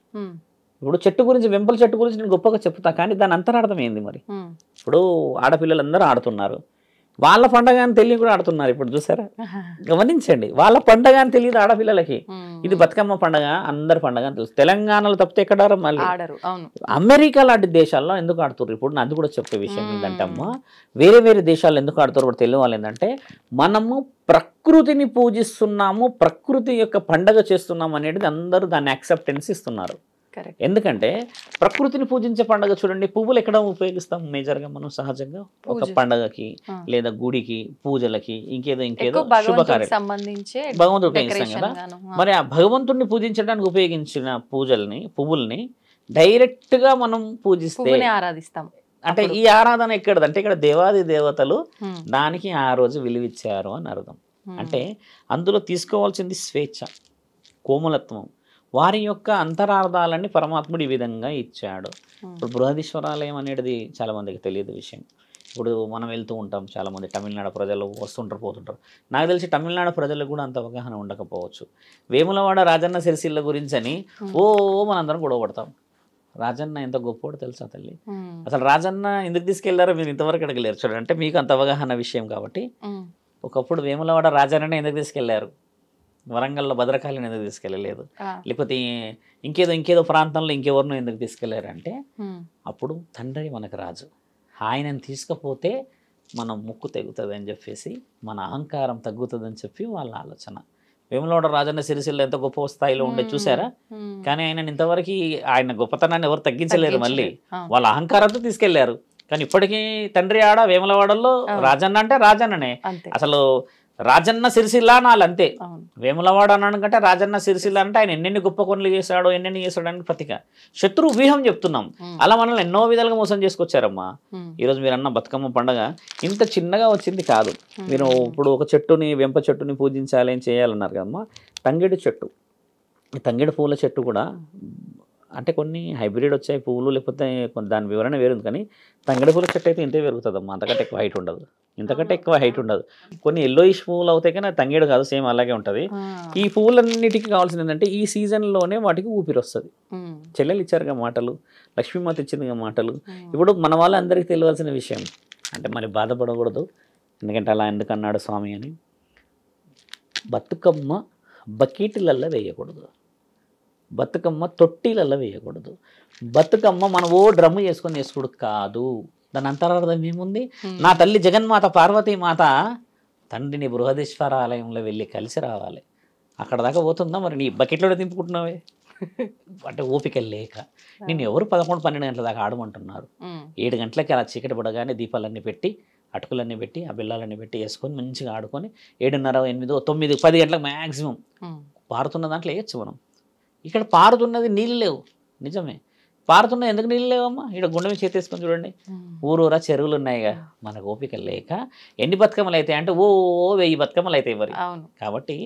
ఇప్పుడు చెట్టు గురించి, వెంపల చెట్టు గురించి నేను గొప్పగా చెప్తా, కానీ దాని అంతరార్థం ఏంది మరి? ఇప్పుడు ఆడపిల్లలందరూ ఆడుతున్నారు, వాళ్ళ పండగ అని తెలియ కూడా ఆడుతున్నారు. ఇప్పుడు చూసారా, గమనించండి, వాళ్ళ పండగ అని తెలియదు ఆడపిల్లలకి. ఇది బతుకమ్మ పండగ, అందరి పండగ అని తెలుసు. తెలంగాణలో తప్పితే ఎక్కడ మళ్ళీ అమెరికా లాంటి దేశాల్లో ఎందుకు ఆడుతున్నారు? ఇప్పుడు అది కూడా చెప్పే విషయం ఏంటంటే అమ్మ, వేరే వేరే దేశాల్లో ఎందుకు ఆడుతారు కూడా తెలియని వాళ్ళు ఏంటంటే, మనము ప్రకృతిని పూజిస్తున్నాము, ప్రకృతి యొక్క పండగ చేస్తున్నాము అనేది అందరూ దాన్ని యాక్సెప్టెన్స్ ఇస్తున్నారు. ఎందుకంటే ప్రకృతిని పూజించే పండుగ చూడండి, పువ్వులు ఎక్కడ ఉపయోగిస్తాం మేజర్గా మనం సహజంగా? ఒక పండగకి లేదా గుడికి, పూజలకి, ఇంకేదో శుభకార్యం సంబంధించి భగవంతుడు ఉపయోగిస్తాం కదా. మరి ఆ భగవంతుడిని పూజించడానికి ఉపయోగించిన పువ్వుల్ని డైరెక్ట్ గా మనం పూజిస్తే
ఆరాధిస్తాం.
అంటే ఈ ఆరాధన ఎక్కడదంటే ఇక్కడ దేవాది దేవతలు దానికి ఆ రోజు విలువిచ్చారు అని అర్థం. అంటే అందులో తీసుకోవాల్సింది స్వేచ్ఛ, కోమలత్వం, వారి యొక్క అంతరార్థాలన్నీ పరమాత్ముడు ఈ విధంగా ఇచ్చాడు. ఇప్పుడు బృహదీశ్వరాలయం అనేది చాలా మందికి తెలియదు విషయం. ఇప్పుడు మనం వెళ్తూ ఉంటాం, చాలామంది తమిళనాడు ప్రజలు వస్తుంటారు పోతుంటారు. నాకు తెలిసి తమిళనాడు ప్రజలకు కూడా అంత అవగాహన ఉండకపోవచ్చు. వేములవాడ రాజన్న సిరిసిల్ల గురించి అని మనందరం గొడవ పడతాం. రాజన్న ఎంత గొప్పోడు తెలుసా తల్లి? అసలు రాజన్న ఎందుకు తీసుకెళ్లారో మీరు ఇంతవరకు అడగలేరు చూడండి. అంటే మీకు అంత అవగాహన విషయం కాబట్టి, ఒకప్పుడు వేములవాడ రాజన్ననే ఎందుకు తీసుకెళ్లారు, వరంగల్లో భద్రకాళిని ఎందుకు తీసుకెళ్ళలేదు, లేకపోతే ఇంకేదో ప్రాంతంలో ఇంకెవరినో ఎందుకు తీసుకెళ్లారంటే, అప్పుడు తండ్రి మనకు రాజు, ఆయనను తీసుకపోతే మనం ముక్కు తెగుతుంది అని చెప్పేసి, మన అహంకారం తగ్గుతుందని చెప్పి వాళ్ళ ఆలోచన. వేములవాడ రాజన్న సిరిసిల్ల ఎంత గొప్ప స్థాయిలో ఉండే చూసారా, కానీ ఆయన ఇంతవరకు ఆయన గొప్పతనాన్ని ఎవరు తగ్గించలేరు. మళ్ళీ వాళ్ళ అహంకారంతో తీసుకెళ్లారు. కానీ ఇప్పటికీ తండ్రి ఆడ వేములవాడల్లో రాజన్న అంటే రాజన్ననే. అసలు రాజన్న సిరిసిల్ల అనాలి అంతే. వేములవాడ అన్నాకంటే రాజన్న సిరిసిల్ల అంటే ఆయన ఎన్నెన్ని గొప్ప పనులు చేశాడో, ఎన్నెన్ని చేశాడని ప్రతిక శత్రు వ్యూహం చెప్తున్నాం. అలా మనల్ని ఎన్నో విధాలుగా మోసం చేసుకొచ్చారమ్మా. ఈరోజు మీరు అన్న బతుకమ్మ పండుగ ఇంత చిన్నగా వచ్చింది కాదు. మీరు ఇప్పుడు ఒక చెట్టుని, వెంప చెట్టుని పూజించాలి అని చేయాలన్నారు కదమ్మా. తంగేడు చెట్టు, ఈ తంగేడు పూల చెట్టు కూడా అంటే కొన్ని హైబ్రిడ్ వచ్చాయి పువ్వులు, లేకపోతే దాని వివరణ వేరుంది. కానీ తంగేడు పూల చెట్టు అయితే ఇంతే పెరుగుతుందమ్మా, అంతకంటే ఎక్కువ హైట్ ఉండదు, ఇంతకంటే ఎక్కువ హైట్ ఉండదు. కొన్ని ఎల్లోయిష్ పువ్వులు అవుతాయి కానీ తంగేడు కాదు, సేమ్ అలాగే ఉంటుంది. ఈ పువ్వులన్నిటికీ కావాల్సింది ఏంటంటే ఈ సీజన్లోనే వాటికి ఊపిరి వస్తుంది. చెల్లెలు ఇచ్చారుగా మాటలు, లక్ష్మీమాత ఇచ్చిందిగా మాటలు. ఇప్పుడు మన వాళ్ళందరికీ తెలియాల్సిన విషయం, అంటే మరి బాధపడకూడదు, ఎందుకంటే అలా ఎందుకు అన్నాడు స్వామి అని. బతుకమ్మ బకెట్లల్లో వేయకూడదు, బతుకమ్మ తొట్టిలలో వేయకూడదు, బతుకమ్మ మనం డ్రమ్ము చేసుకొని కాదు. దాని అంతరార్థం ఏముంది? నా తల్లి జగన్మాత పార్వతీమాత తండ్రిని బృహదీశ్వర ఆలయంలో వెళ్ళి కలిసి రావాలి. అక్కడ దాకా పోతుందా మరి? నీ బకెట్లో దింపుకుంటున్నావే అంటే ఓపిక లేక. నేను ఎవరు 11-12 గంటల దాకా ఆడమంటున్నారు? 7 గంటలకి అలా చీకటి పడగానే దీపాలన్నీ పెట్టి, అటుకులన్నీ పెట్టి, ఆ బిళ్ళాలన్నీ పెట్టి వేసుకొని మంచిగా ఆడుకొని 7:30, 8, 9, 10 గంటలకు మ్యాక్సిమం పారుతున్న దాంట్లో వేయచ్చు మనం. ఇక్కడ పారుతున్నది నీళ్ళు లేవు, నిజమే పారుతున్నది. ఎందుకు నీళ్ళు లేవమ్మా? ఇక్కడ గుండె మీద చేతేసుకొని చూడండి, ఊరూరా చెరువులు ఉన్నాయిగా. మనకు ఓపిక లేక ఎన్ని బతుకమ్మలు అవుతాయి అంటే 1000 బతుకమ్మలు అవుతాయి మరి. కాబట్టి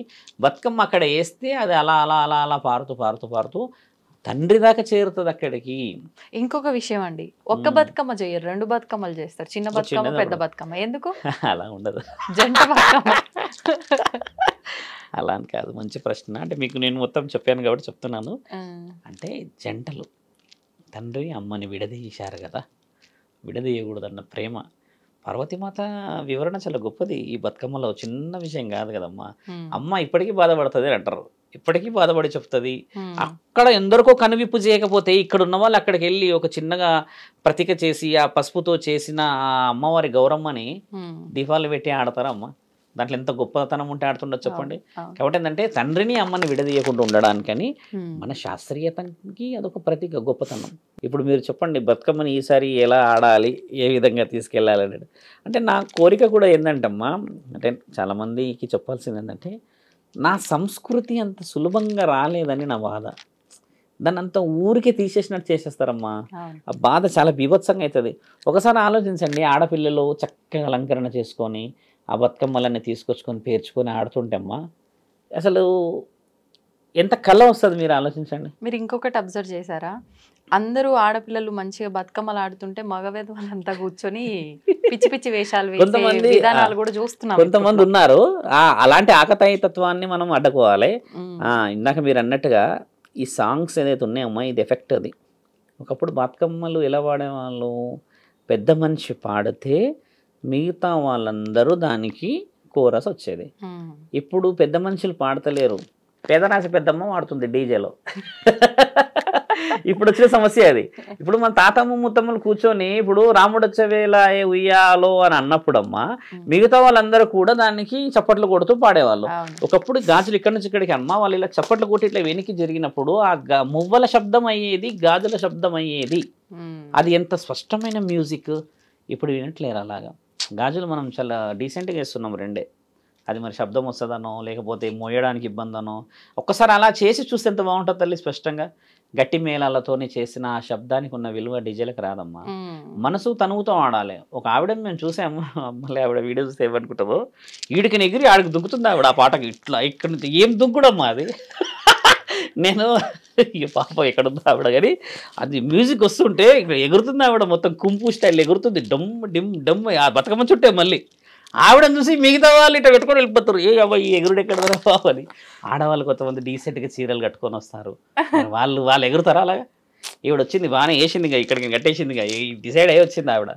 బతుకమ్మ అక్కడ వేస్తే అది అలా అలా అలా అలా పారుతూ పారుతూ పారుతూ తండ్రి దాకా చేరుతుంది అక్కడికి.
ఇంకొక విషయం అండి, ఒక్క బతుకమ్మ చేయరు, 2 బతుకమ్మలు చేస్తారు. చిన్న బతుకమ్మ, పెద్ద బతుకమ్మ. ఎందుకు
అలా ఉండదు?
జంట బతుకమ్మ
అలా అని కాదు, మంచి ప్రశ్న. అంటే మీకు నేను మొత్తం చెప్పాను కాబట్టి చెప్తున్నాను. అంటే జంటలు తండ్రి అమ్మని విడదీశారు కదా, విడదీయకూడదన్న ప్రేమ పార్వతీమాత వివరణ చాలా గొప్పది. ఈ బతుకమ్మలో చిన్న విషయం కాదు కదమ్మా. అమ్మ ఇప్పటికీ బాధపడుతుంది అని అంటారు, ఇప్పటికీ బాధపడి చెప్తుంది. అక్కడ ఎందరికో కనువిప్పు చేయకపోతే ఇక్కడ ఉన్న వాళ్ళు అక్కడికి వెళ్ళి ఒక చిన్నగా ప్రతీక చేసి ఆ పసుపుతో చేసిన ఆ అమ్మవారి గౌరమ్మని దీపాలు పెట్టి ఆడతారమ్మ. దాంట్లో ఎంత గొప్పతనం ఉంటే ఆడుతుండొచ్చు చెప్పండి. కాబట్టి ఏంటంటే తండ్రిని అమ్మని విడదీయకుండా ఉండడానికని మన శాస్త్రీయతకి అదొక ప్రతీక, గొప్పతనం. ఇప్పుడు మీరు చెప్పండి బతుకమ్మని ఈసారి ఎలా ఆడాలి, ఏ విధంగా తీసుకెళ్ళాలి అనేది. అంటే నా కోరిక కూడా ఏంటంటమ్మా, అంటే చాలామందికి చెప్పాల్సింది ఏంటంటే నా సంస్కృతి అంత సులభంగా రాలేదని నా బాధ. దాన్ని అంత ఊరికే తీసేసినట్టు చేసేస్తారమ్మా. ఆ బాధ చాలా బీభత్సంగా అవుతుంది. ఒకసారి ఆలోచించండి, ఆడపిల్లలు చక్కగా అలంకరణ చేసుకొని ఆ బతుకమ్మలన్నీ తీసుకొచ్చుకొని పేర్చుకొని ఆడుతుంటే అమ్మా అసలు ఎంత కళ వస్తుంది మీరు ఆలోచించండి.
మీరు ఇంకొకటి అబ్జర్వ్ చేశారా, అందరూ ఆడపిల్లలు మంచిగా బతుకమ్మలు ఆడుతుంటే మగవేద వాళ్ళంతా కూర్చొని పిచ్చి పిచ్చి వేషాలు వేసే విధానాలు కూడా చూస్తున్నాం.
కొంతమంది ఉన్నారు. అలాంటి ఆకతాయితత్వాన్ని మనం అడ్డుకోవాలి. ఇందాక మీరు అన్నట్టుగా ఈ సాంగ్స్ ఏదైతే ఉన్నాయమ్మా, ఇది ఎఫెక్ట్. అది ఒకప్పుడు బతుకమ్మలు ఎలా పాడేవాళ్ళు, పెద్ద మనిషి పాడితే మిగతా వాళ్ళందరూ దానికి కోరస్ వచ్చేది. ఇప్పుడు పెద్ద మనుషులు పాడతలేరు, పేదరాశి పెద్దమ్మ వాడుతుంది డీజేలో. ఇప్పుడు వచ్చిన సమస్య అది. ఇప్పుడు మన తాతమ్మ ముత్తమ్మలు కూర్చొని ఇప్పుడు రాముడు వచ్చే వేళ ఉయ్యాలో అని అన్నప్పుడమ్మా మిగతా వాళ్ళందరూ కూడా దానికి చప్పట్లు కొడుతూ పాడేవాళ్ళు. ఒకప్పుడు గాజులు ఇక్కడి నుంచి ఇక్కడికి అమ్మా వాళ్ళు ఇలా చప్పట్లు కొట్టి ఇట్లా వెనక్కి జరిగినప్పుడు ఆ మువ్వల శబ్దం అయ్యేది, గాజుల శబ్దం అయ్యేది. అది ఎంత స్పష్టమైన మ్యూజిక్. ఇప్పుడు వినట్లేరు అలాగా. గాజులు మనం చాలా డీసెంట్గా వేస్తున్నాం రెండే, అది మరి శబ్దం వస్తుందనో లేకపోతే మోయడానికి ఇబ్బంది అనో. ఒక్కసారి అలా చేసి చూస్తే ఎంత బాగుంటుంది తల్లి. స్పష్టంగా గట్టి మేళాలతోని చేసిన ఆ శబ్దానికి ఉన్న విలువ డీజేలకు రాదమ్మా. మనసు తనువుతో ఆడాలి. ఒక ఆవిడని మేము చూసాము, మళ్ళీ ఆవిడ వీడియో చూస్తే ఏమనుకుంటామో, ఈడికి ఎగిరి ఆడికి దుంకుతుంది ఆవిడ ఆ పాటకి. ఇట్లా ఇక్కడ నుంచి ఏం దుంకుడమ్మా అది. నేను ఈ పాప ఎక్కడుందో ఆవిడ కానీ అది మ్యూజిక్ వస్తుంటే ఇక్కడ ఎగురుతుంది ఆవిడ, మొత్తం కుంపు స్టైల్ ఎగురుతుంది, డమ్ డిమ్ డమ్. ఆ బతుకమ్మ చుట్టే మళ్ళీ ఆవిడని చూసి మిగతా వాళ్ళు ఇట్లా పెట్టుకొని వెళ్ళిపోతారు. ఏ అబ్బాయి ఎగురుడు ఎక్కడ బాబు అని. ఆడవాళ్ళు కొంతమంది డీసెంట్గా చీరలు కట్టుకొని వస్తారు, వాళ్ళు ఎగురుతారా అలాగా. ఈవిడ వచ్చింది బాగానే వేసిందిగా, ఇక్కడికి కట్టేసిందిగా, డిసైడ్ అయ్యి వచ్చింది ఆవిడ.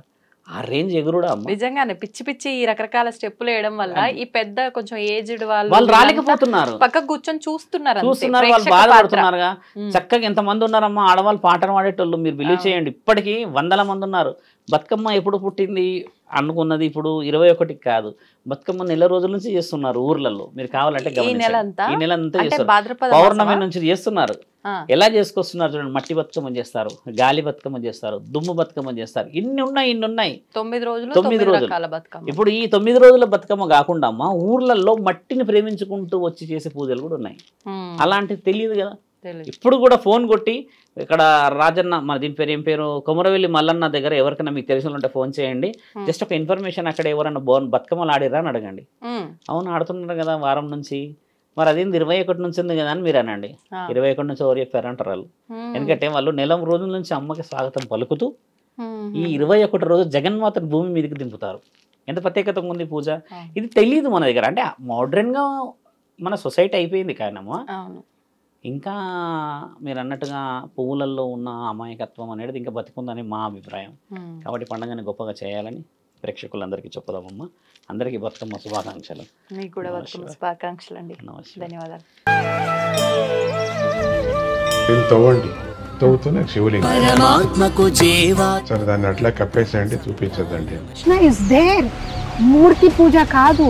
ఆ రేంజ్ ఎగురుడా
నిజంగానే పిచ్చి పిచ్చి రకరకాల స్టెప్పులు వేయడం వల్ల ఈ పెద్ద కొంచెం ఏజ్డ్
వాళ్ళు రాలేకపోతున్నారు,
పక్కకు కూర్చొని చూస్తున్నారు,
వాళ్ళు బాధపడుతున్నారుగా. చక్కగా ఎంతమంది ఉన్నారమ్మా ఆడవాళ్ళు పాటలు పాడేటోళ్ళు, మీరు బిలీవ్ చేయండి. ఇప్పటికీ వందల మంది ఉన్నారు. బతుకమ్మ ఎప్పుడు పుట్టింది అనుకున్నది ఇప్పుడు 21 కాదు, బతుకమ్మ నెల రోజుల నుంచి చేస్తున్నారు ఊర్లలో. మీరు కావాలంటే ఈ నెల అంతా చేస్తారు, పౌర్ణమి నుంచి చేస్తున్నారు. ఎలా చేసుకొస్తున్నారు చూడండి. మట్టి బతుకమ్మ చేస్తారు, గాలి బతుకమ్మ చేస్తారు, దుమ్ము బతుకమ్మ చేస్తారు. ఇన్ని ఉన్నాయి 9 రోజులు. ఇప్పుడు ఈ 9 రోజుల బతుకమ్మ కాకుండా అమ్మా ఊర్లలో మట్టిని ప్రేమించుకుంటూ వచ్చి చేసే పూజలు కూడా ఉన్నాయి. అలాంటివి తెలియదు కదా. ఇప్పుడు కూడా ఫోన్ కొట్టి ఇక్కడ రాజన్న, మన దీని పేరు ఏం పేరు, కొమరవెల్లి మల్లన్న దగ్గర ఎవరికైనా మీకు తెలిసిన ఉంటే ఫోన్ చేయండి. జస్ట్ ఒక ఇన్ఫర్మేషన్, అక్కడ ఎవరైనా బతుకమ్మలు ఆడిరా అని అడగండి. అవును ఆడుతున్నారు కదా వారం నుంచి, మరి అదేంది 21 నుంచి ఉంది కదా అని మీరు అనండి. 21 నుంచి ఎవరు చెప్పారంటారు వాళ్ళు. ఎందుకంటే వాళ్ళు నెల రోజుల నుంచి అమ్మకి స్వాగతం పలుకుతూ ఈ 21 రోజు జగన్మాతను భూమి మీదకి దింపుతారు. ఎంత ప్రత్యేకత ఉంది పూజ. ఇది తెలియదు మన దగ్గర. అంటే మోడ్రన్గా మన సొసైటీ అయిపోయింది కానమ్మా. ఇంకా మీరు అన్నట్టుగా పువ్వులలో ఉన్న అమాయకత్వం అనేది ఇంకా బతికుందని మా అభిప్రాయం. కాబట్టి పండుగని గొప్పగా చేయాలని ప్రేక్షకులందరికీ చెప్పుదామమ్మా. అందరికీ బతుకమ్మ శుభాకాంక్షలు.
మీకు కూడా బతుకమ్మ శుభాకాంక్షలు అండి. ధన్యవాదాలు.
తవ్వుతున్న శివలింగం సరే దాన్ని అట్లా కప్పేసేయండి, చూపించదండి.
మూర్తి పూజ కాదు,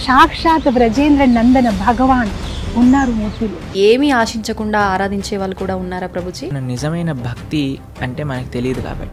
సాక్షాత్ బ్రజేంద్ర నందన భగవాన్ ఉన్నారు మూర్తులు.
ఏమీ ఆశించకుండా ఆరాధించే వాళ్ళు కూడా ఉన్నారా ప్రభుజీ?
నిజమైన భక్తి అంటే మనకు తెలియదు కాబట్టి